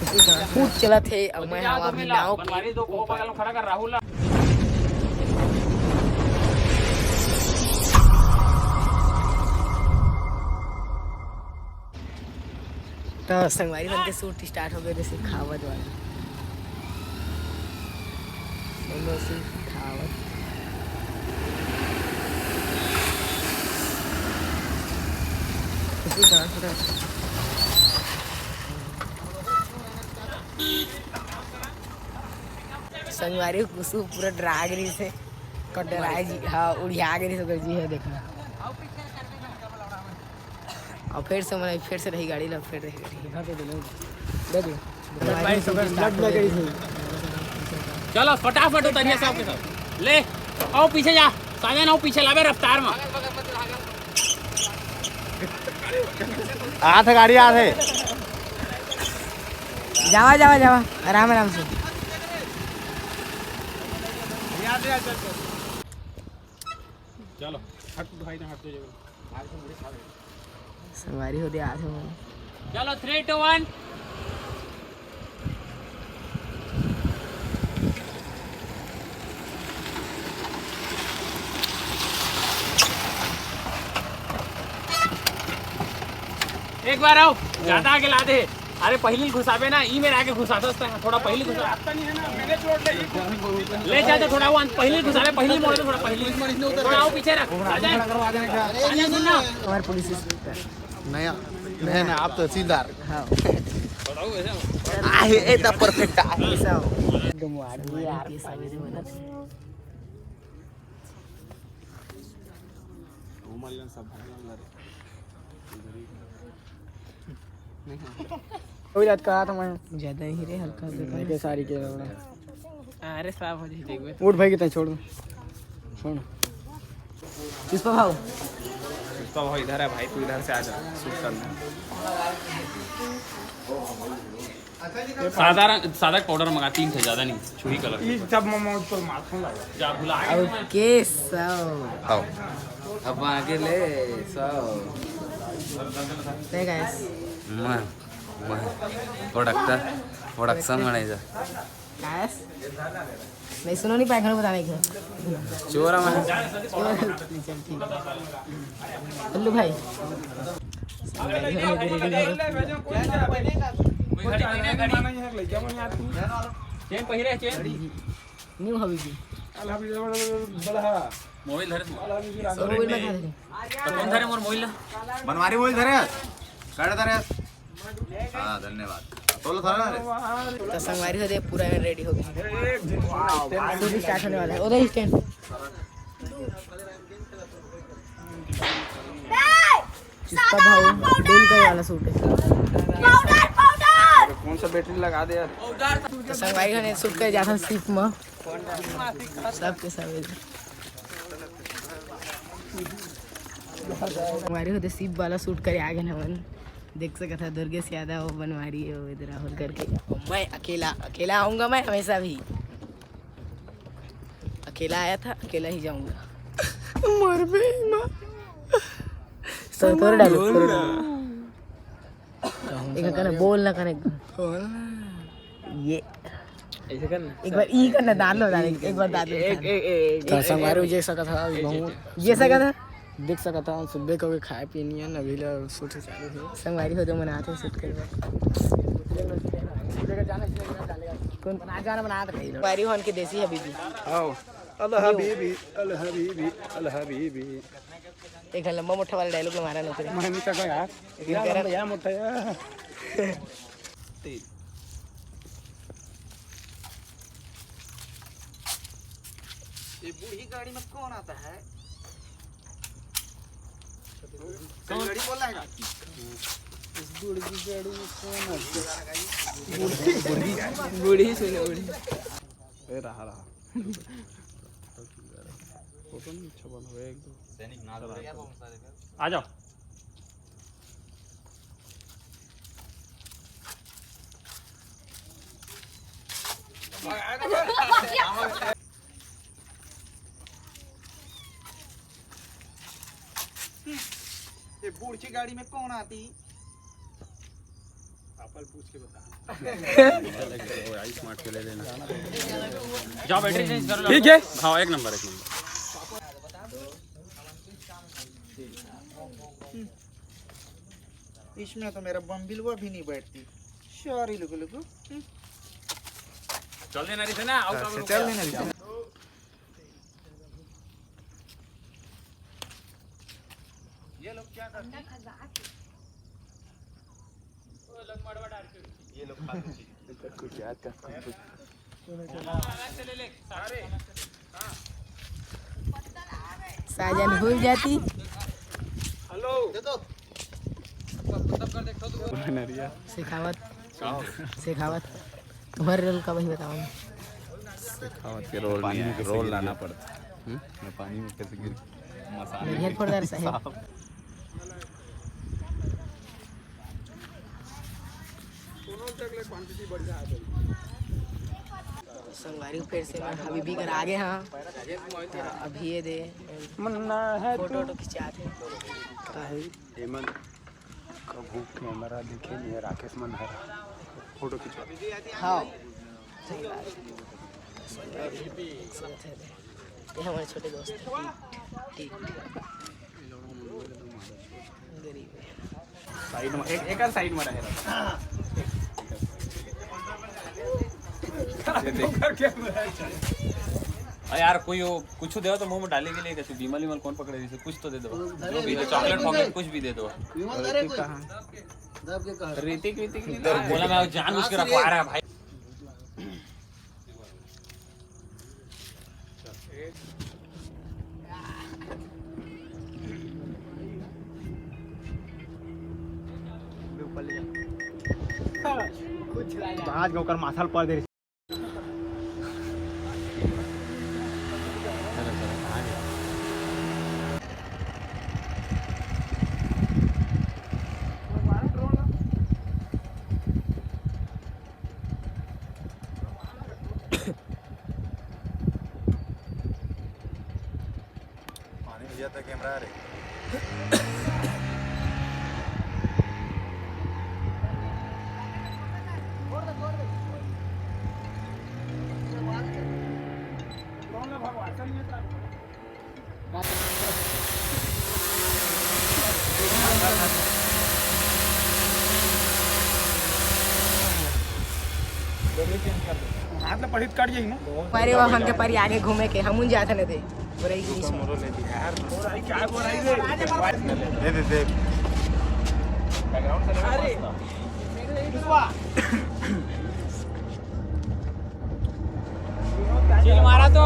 खूब चला थे अब मैं हवा भी नाव खड़ा कर राहुल तो संगवारी बन के शूट स्टार्ट हो गए जैसे खावत वाला खावत संगवारी कुसु पूरा डरा गई से डरा जी हाँ उड़िया गई सकर जी है देखना और फिर से मैंने फिर से रही गाड़ी लग फिर रही गाड़ी चलो फटाफट उतरिए सबके सब ले आओ पीछे जा साजन आओ पीछे लावे रफ्तार में आठ गाड़ी आठ है जावा जावा जावा आराम आराम से चलो हट भाई ना हट जाओ सवारी होते आज हम चलो 3 2 1 एक बार आओ ज्यादा आगे ला दे अरे पहले घुसावे ना ई में आके घुसा सकता है थोड़ा पहले घुसा आता नहीं है ना मैंने छोड़ ले जाते थोड़ा वो पहले घुसावे पहले मोड़ दे थोड़ा पहले थोड़ा आओ पीछे रख आ जाए हमारे पुलिस नया नहीं ना आप तहसीलदार हाँ आहे एकदम परफेक्ट आहे एकदम वाढली यार कोई याद करा था मैं ज्यादा ही रे हल्का के सारी के अरे साफ हो जाए उठ भाई कितना छोड़ दो छोड़ पुष्पा भाव पुष्पा भाई इधर है भाई तू इधर से आ जा शूट करना सादा पाउडर मंगा 3 थे ज्यादा नहीं छुरी कलर ये सब ममौज पर माथों लगा जा भुला ओके सो आओ अब आगे ले सब hey guys मैं प्रोडक्शन बनाइजा guys नहीं सुनो नहीं पाएगा बताने के चोरा मैं हेलो भाई चेन पहिरे चेन न्यू हबीबी मोबाइल धरे मोबाइल में खा दे तो कौन धरे मोर मोबाइल बनवारी बोल धरे साढ़े धरे हाँ धन्यवाद बोलो धरे ना तो संगवारी होते पूरा रेडी हो गया शूट स्टार्ट होने वाला है उधर स्टैंड इसका भाव डील का वाला सूट है कौन सा बैटरी लगा दे यार तो संगवारी ने शूट कर जाता सिर्फ में सबके सब हमारे होते सिप वाला शूट करे आगे ना मन देख सका था दुर्गेश यादव वो बनवारी है वो इधर राहुल करके मैं अकेला आऊंगा मैं हमेशा भी अकेला आया था अकेला ही जाऊंगा मर बे मां तो डालो एक करना बोल ना करने ये ऐसे करना एक बार ई करना डाल लो एक बार डाल एक तो संगवारी जे सका था बहुत ये सका था देख सका था सुबह को खाए पीनी है ना अभी शूट चालू है संगवारी हो तो मनाते शूट करवा कौन बना जाना बनाता है संगवारी होन के देसी हबीबी आओ अल हबीबी अल हबीबी अल हबीबी एक लंबा मोटा वाला डायलॉग मारा नौकरी मैं नहीं सका यार यार मोटा यार ये बूढ़ी गाड़ी में कौन आता है गाड़ी बोल रहा है इस बूढ़ी गाड़ी में कौन आता है बूढ़ी सुनो बूढ़ी ए रहा फोटो नहीं अच्छा बना हुआ है एकदम सैनिक ना आ जाओ ये बूढ़ी गाड़ी में कौन आती स्मार्ट के ले लेना। जाओ बैटरी चेंज कर लो। ठीक है। हाँ एक नंबर। इसमें तो मेरा बम्बिलवा भी नहीं बैठती। सॉरी लुकु। चल देना रे ना आउट आउट चल देना। ये लोग क्या करते हैं? ये लोग खाते हैं। कुछ याद कर साजन भूल जाती। हेलो दे दो शेखावत तुम्हारे रोल का वही बताओ। के रोल नहीं है, रोल लाना पड़ता है। मैं पानी में कैसे गिर मसाले फोड़दार साहब संगवारी फिर से मैं हबीबी कर आगे। हाँ अभी ये दे मन्ना है फोटो खिंचाते है हेमंत का भूख कैमरा देखे नहीं राकेश मनहर फोटो खिंचवा। हाँ ये हमारे छोटे दोस्त ठीक गरीब साइड में एक साइड में रहेगा। यार कोई कुछ दे तो मुंह में डाले के लिए कैसे बीमल विमल कौन पकड़े जैसे कुछ तो दे दो। जो भी चॉकलेट फॉकलेट कुछ भी दे दो। ऋतिक बोला मैं जानबूझ के रखवा रहा है भाई। आज गोकर माथाल पर दे पानी में जाता कैमरा रे। हाथ में पढ़ित काट जाई ना पारे वहाँ हम के पारी आगे घूमे के हम उन जाते न दे बोराई की क्या बोल रही है दे बैकग्राउंड से अरे चिल मारा तो